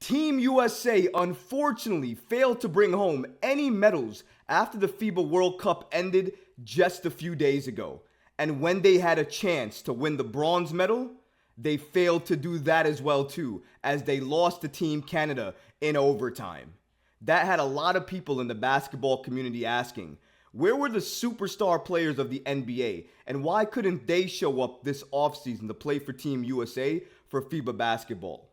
Team USA unfortunately failed to bring home any medals after the FIBA World Cup ended just a few days ago. And when they had a chance to win the bronze medal, they failed to do that as well too, as they lost to Team Canada in overtime. That had a lot of people in the basketball community asking, where were the superstar players of the NBA, and why couldn't they show up this offseason to play for Team USA for FIBA basketball?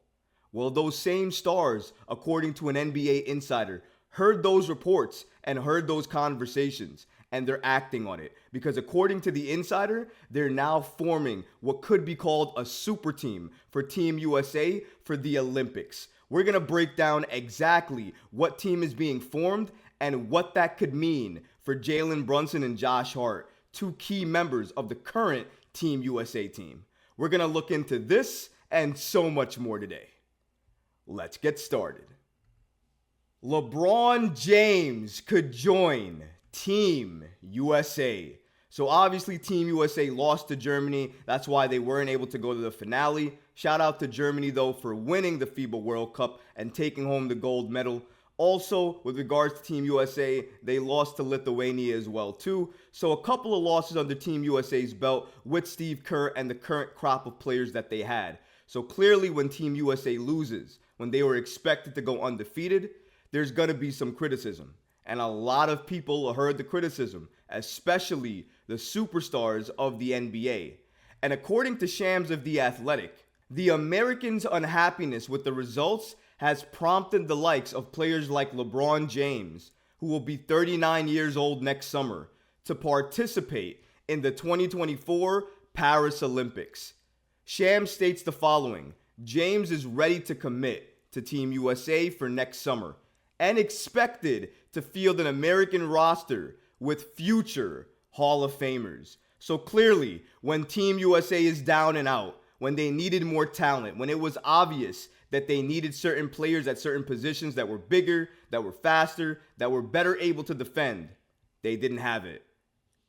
Well, those same stars, according to an NBA insider, heard those reports and heard those conversations, and they're acting on it. Because according to the insider, they're now forming what could be called a super team for Team USA for the Olympics. We're going to break down exactly what team is being formed and what that could mean for Jalen Brunson and Josh Hart, two key members of the current Team USA team. We're going to look into this and so much more today. Let's get started. LeBron James could join Team USA. So obviously Team USA lost to Germany. That's why they weren't able to go to the finale. Shout out to Germany though for winning the FIBA World Cup and taking home the gold medal. Also, with regards to Team USA, they lost to Lithuania as well too. So a couple of losses under Team USA's belt with Steve Kerr and the current crop of players that they had. So clearly when Team USA loses, when they were expected to go undefeated, there's going to be some criticism. And a lot of people heard the criticism, especially the superstars of the NBA. And according to Shams of The Athletic, the Americans' unhappiness with the results has prompted the likes of players like LeBron James, who will be 39 years old next summer, to participate in the 2024 Paris Olympics. Shams states the following: James is ready to commit to Team USA for next summer and expected to field an American roster with future Hall of Famers. So clearly, when Team USA is down and out, when they needed more talent, when it was obvious that they needed certain players at certain positions that were bigger, that were faster, that were better able to defend, they didn't have it.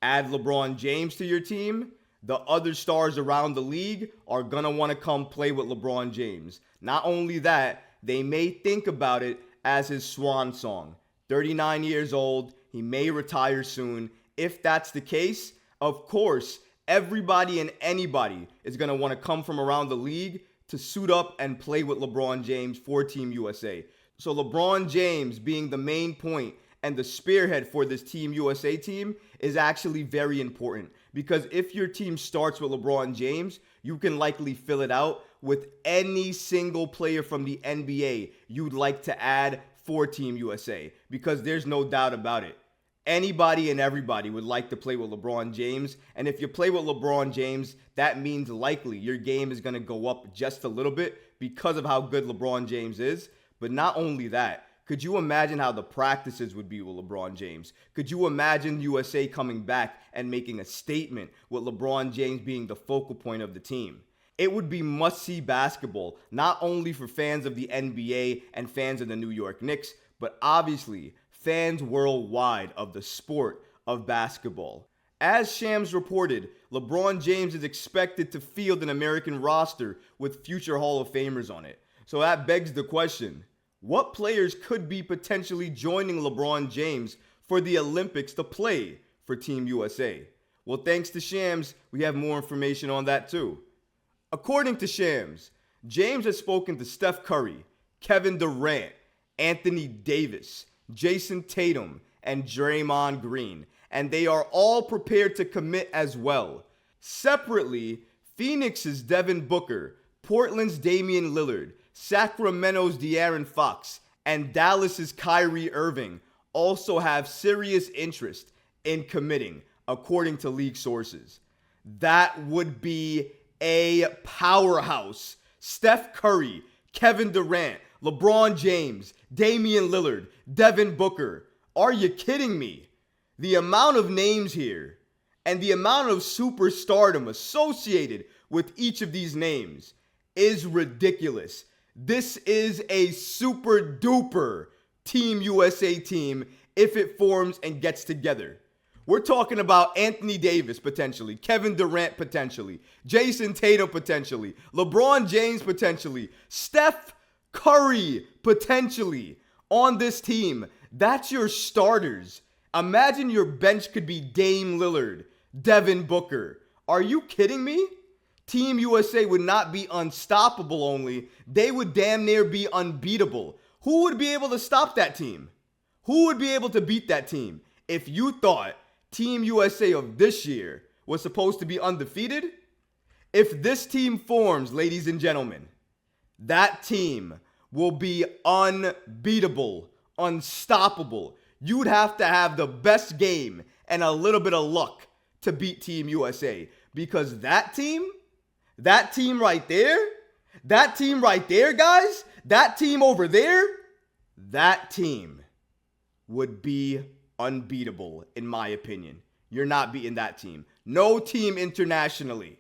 Add LeBron James to your team, the other stars around the league are going to want to come play with LeBron James. Not only that, they may think about it as his swan song. 39 years old, he may retire soon. If that's the case, of course, everybody and anybody is going to want to come from around the league to suit up and play with LeBron James for Team USA. So LeBron James being the main point and the spearhead for this Team USA team is actually very important, because if your team starts with LeBron James, you can likely fill it out with any single player from the NBA you'd like to add for Team USA, because there's no doubt about it. Anybody and everybody would like to play with LeBron James, and if you play with LeBron James, that means likely your game is going to go up just a little bit because of how good LeBron James is. But not only that, could you imagine how the practices would be with LeBron James? Could you imagine USA coming back and making a statement with LeBron James being the focal point of the team? It would be must-see basketball, not only for fans of the NBA and fans of the New York Knicks, but obviously fans worldwide of the sport of basketball. As Shams reported, LeBron James is expected to field an American roster with future Hall of Famers on it. So that begs the question, what players could be potentially joining LeBron James for the Olympics to play for Team USA? Well, thanks to Shams, we have more information on that too. According to Shams, James has spoken to Steph Curry, Kevin Durant, Anthony Davis, Jason Tatum, and Draymond Green, and they are all prepared to commit as well. Separately, Phoenix's Devin Booker, Portland's Damian Lillard, Sacramento's De'Aaron Fox, and Dallas's Kyrie Irving also have serious interest in committing, according to league sources. That would be a powerhouse. Steph Curry, Kevin Durant, LeBron James, Damian Lillard, Devin Booker. Are you kidding me? The amount of names here and the amount of superstardom associated with each of these names is ridiculous. This is a super duper Team USA team if it forms and gets together. We're talking about Anthony Davis potentially, Kevin Durant potentially, Jason Tatum potentially, LeBron James potentially, Steph Curry, potentially, on this team. That's your starters. Imagine your bench could be Dame Lillard, Devin Booker. Are you kidding me? Team USA would not be unstoppable only. They would damn near be unbeatable. Who would be able to stop that team? Who would be able to beat that team? If you thought Team USA of this year was supposed to be undefeated, if this team forms, ladies and gentlemen, that team will be unbeatable, unstoppable. You'd have to have the best game and a little bit of luck to beat Team USA, because that team right there, guys, that team over there, that team would be unbeatable, in my opinion. You're not beating that team. No team internationally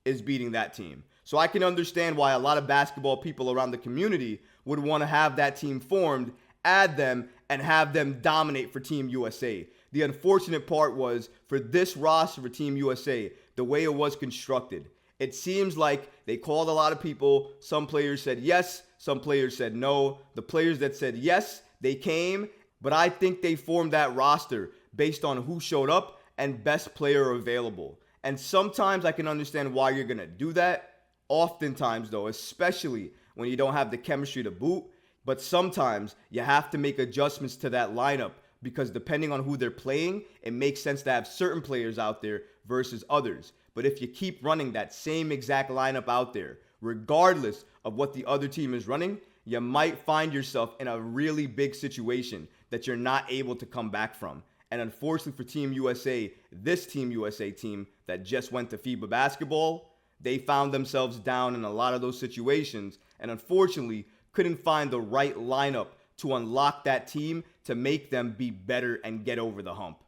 is beating that team. So I can understand why a lot of basketball people around the community would want to have that team formed, add them, and have them dominate for Team USA. The unfortunate part was, for this roster for Team USA, the way it was constructed, it seems like they called a lot of people. Some players said yes, some players said no. The players that said yes, they came, but I think they formed that roster based on who showed up and best player available. And sometimes I can understand why you're going to do that. Oftentimes, though, especially when you don't have the chemistry to boot. But sometimes you have to make adjustments to that lineup, because depending on who they're playing, it makes sense to have certain players out there versus others. But if you keep running that same exact lineup out there, regardless of what the other team is running, you might find yourself in a really big situation that you're not able to come back from. And unfortunately for Team USA, this Team USA team that just went to FIBA basketball, they found themselves down in a lot of those situations, and unfortunately couldn't find the right lineup to unlock that team to make them be better and get over the hump.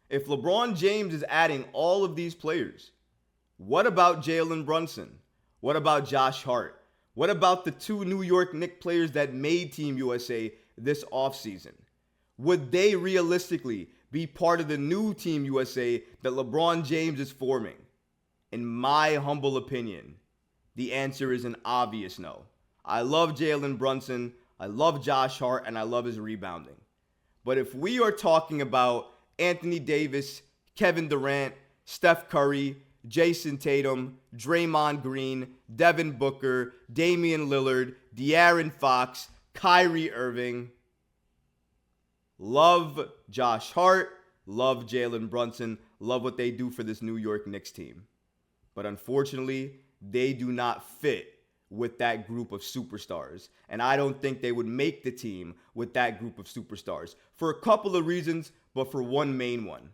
If LeBron James is adding all of these players, what about Jalen Brunson? What about Josh Hart? What about the two New York Knicks players that made Team USA this offseason? Would they realistically be part of the new Team USA that LeBron James is forming? In my humble opinion, the answer is an obvious no. I love Jalen Brunson, I love Josh Hart, and I love his rebounding. But if we are talking about Anthony Davis, Kevin Durant, Steph Curry, Jason Tatum, Draymond Green, Devin Booker, Damian Lillard, De'Aaron Fox, Kyrie Irving, love Josh Hart, love Jalen Brunson, love what they do for this New York Knicks team. But unfortunately, they do not fit with that group of superstars. And I don't think they would make the team with that group of superstars for a couple of reasons, but for one main one.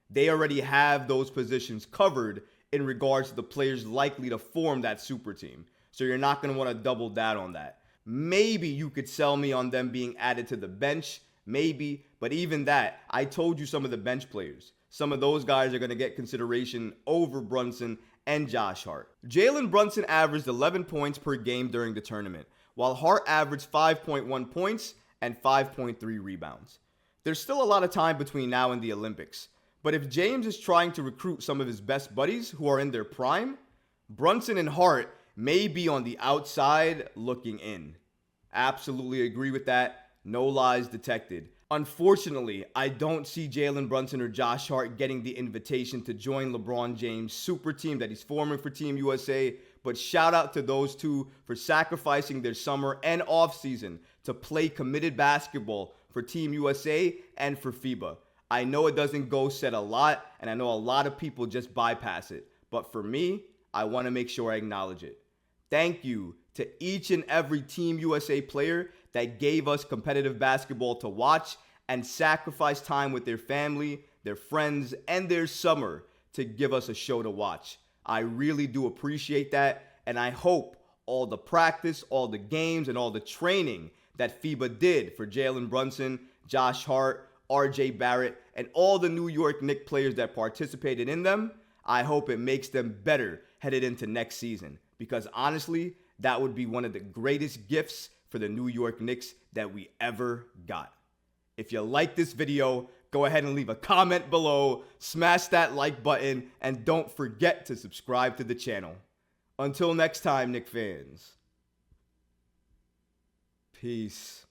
They already have those positions covered in regards to the players likely to form that super team. So you're not going to want to double down on that. Maybe you could sell me on them being added to the bench, maybe, but even that, I told you some of the bench players. Some of those guys are going to get consideration over Brunson and Josh Hart. Jalen Brunson averaged 11 points per game during the tournament, while Hart averaged 5.1 points and 5.3 rebounds. There's still a lot of time between now and the Olympics, but if James is trying to recruit some of his best buddies who are in their prime, Brunson and Hart may be on the outside looking in. Absolutely agree with that. No lies detected. Unfortunately, I don't see Jalen Brunson or Josh Hart getting the invitation to join LeBron James' super team that he's forming for Team USA, but shout out to those two for sacrificing their summer and offseason to play committed basketball for Team USA and for FIBA. I know it doesn't go said a lot, and I know a lot of people just bypass it, but for me, I want to make sure I acknowledge it. Thank you to each and every Team USA player that gave us competitive basketball to watch and sacrifice time with their family, their friends, and their summer to give us a show to watch. I really do appreciate that, and I hope all the practice, all the games, and all the training that FIBA did for Jalen Brunson, Josh Hart, RJ Barrett, and all the New York Knicks players that participated in them, I hope it makes them better headed into next season, because honestly, that would be one of the greatest gifts for the New York Knicks that we ever got. If you like this video, go ahead and leave a comment below, smash that like button, and don't forget to subscribe to the channel. Until next time, Knicks fans. Peace.